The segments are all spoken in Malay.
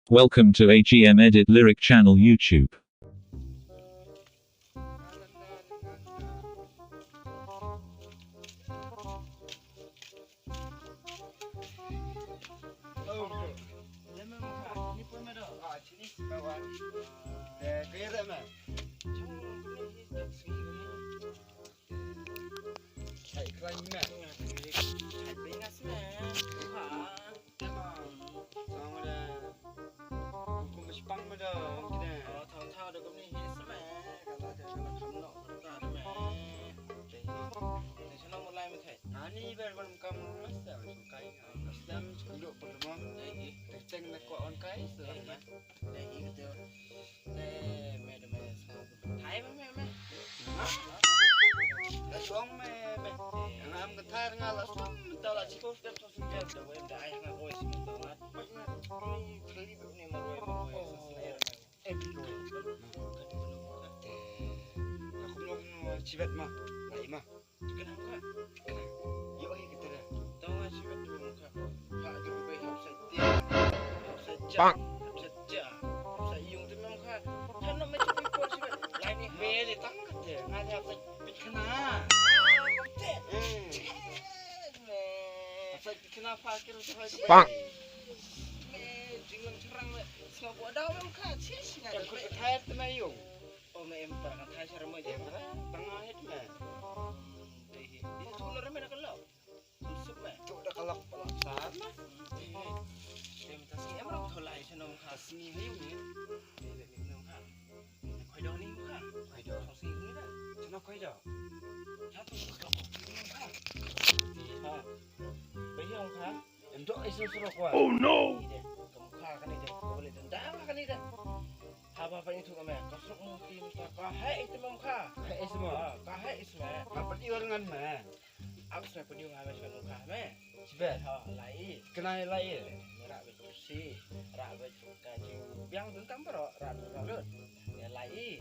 Welcome to AGM Edit Lyric Channel YouTube. Ani ber kon kam masa kai Islam duduk pertama teng nak ko on kai selama Đây ý cái tiêu đây mẹ để mẹ thái mẹ la suang me ngam ka thar nga la suang ta la chiko step to sim em đâu em đã ai mà ngồi xin tao ngắt bắt mẹ thấy bị này mà rồi em đi rồi la không long chi vet ma lại ma cái nào cả yo hi kita dah tao ngay xin biết luôn cả họ dùng về học sẽ tiền học sẽ chả học sẽ dùng thì mong khác hắn nó mới chụp cái con xin biết lại đi me le tang ka te nga dia sa pit kana không chết mẹ sa pit kana fa kiro sa mẹ jangan serang mẹ semua buat dah mong khác chết nggak ka ada ka thai te mai yo oh mẹ em pernah thay serem aja tengah het me ini tuh ular mẹ nak kelop sup mẹ tu dah kalak palak sama em ta sini em orang tholai senong khas asni hiu ni senong khas khoi dong ni khas khoi dong. khong sing ni dah chana khoi dah satu kelop senong khas ha bây giờ ông khas em do isu suruh kuat kamu khas kan ini boleh tendang kan ini apa itu kami kasut mungkin mustaka hai itu mong khas hai semua hai isma apa dia dengan me aku sudah pergi ngambil senong khas me Sibet, ha lai kena lain. rak bersih rak kaji yang tentang bro rak rak ya lai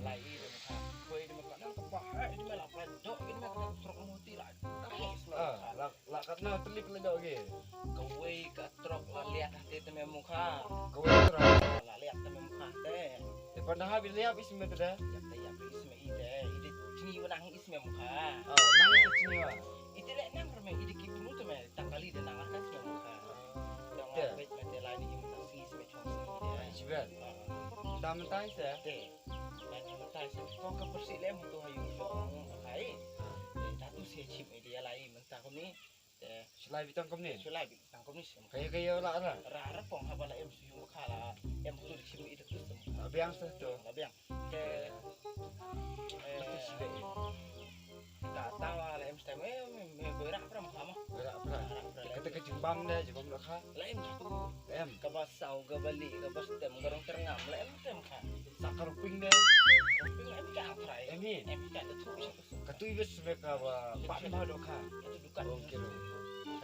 lai dia mah koi dia mah kadang kebahak dia mah lapar dok dia mah kadang trok muti lah Lah kena telip ledok ke. koi ka trok la lihat hati teme muka Kau terus. la lihat teme muka teh Depan dah habis lihat isme tu dah. ya teh ya isme ide sini wenang isme muka Oh, nangis sini wah. ite lek nang reme ide ki bunu tu me tangkali de nang kan isme muka dong Ya. bet mate lai ni imitasi isme chong sini dia Sibet. Dah mentai saya. teh dan yang mentai kau ke bersih lem tu hayu song kai datu se chim dia lai mentah ko ni Selai bitang kau ni. Sulai tangkap ni semua. Kaya lah lah. Rara pong haba la em suyu kala em tu di sini itu tu semua. Biang satu. Labiang ke Lepas sibet. tak tahu la em stem me berak pernah sama. Berak berak. Kita ke Jembam dah, Jembam dah kah? La em satu Em. ke basau ke balik ke bas tem garong terngam la em tem kah. Sakar ping dah. Tapi em tak try. Em ni. Em tak ada tu satu. Katui bes mereka pak mah dok kah? Itu dukan. Okey.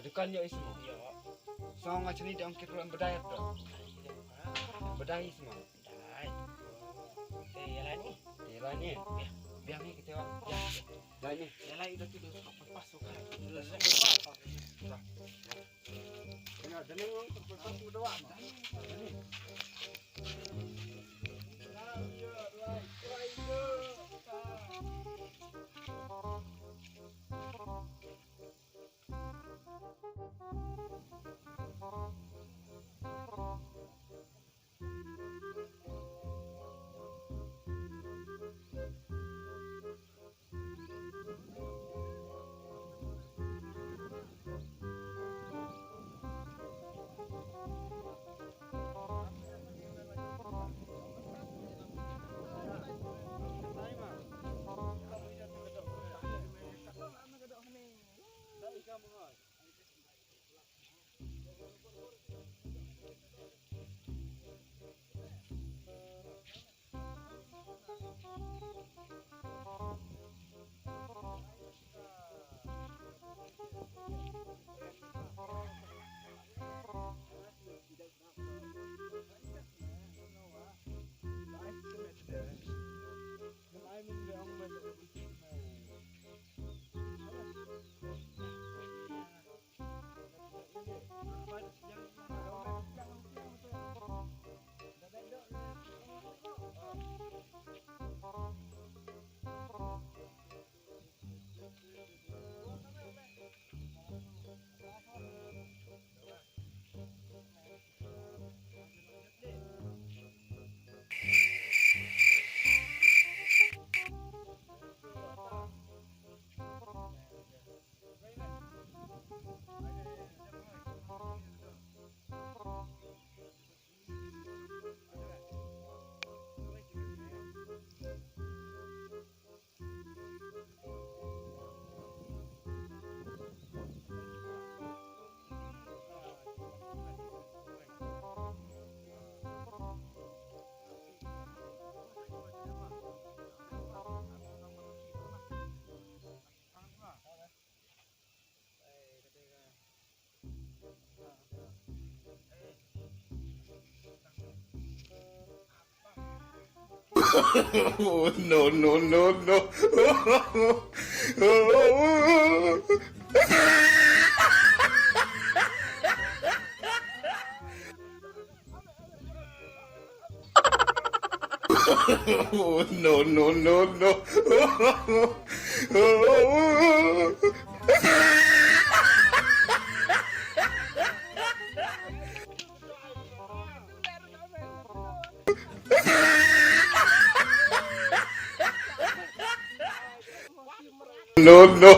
Adukan ya ismu. Ya. Song macam ni dia ongkir ulang berdaya tu. Berdaya semua. Dai. Ya la ni. Yalah ni. Biang ni kita wak. Ya. Dah ni. Ya la itu tu pas tu kah. Kena ada ni orang terpepas tu doa mah. Ni. No, no, no, no. No, no, no, no. No, no.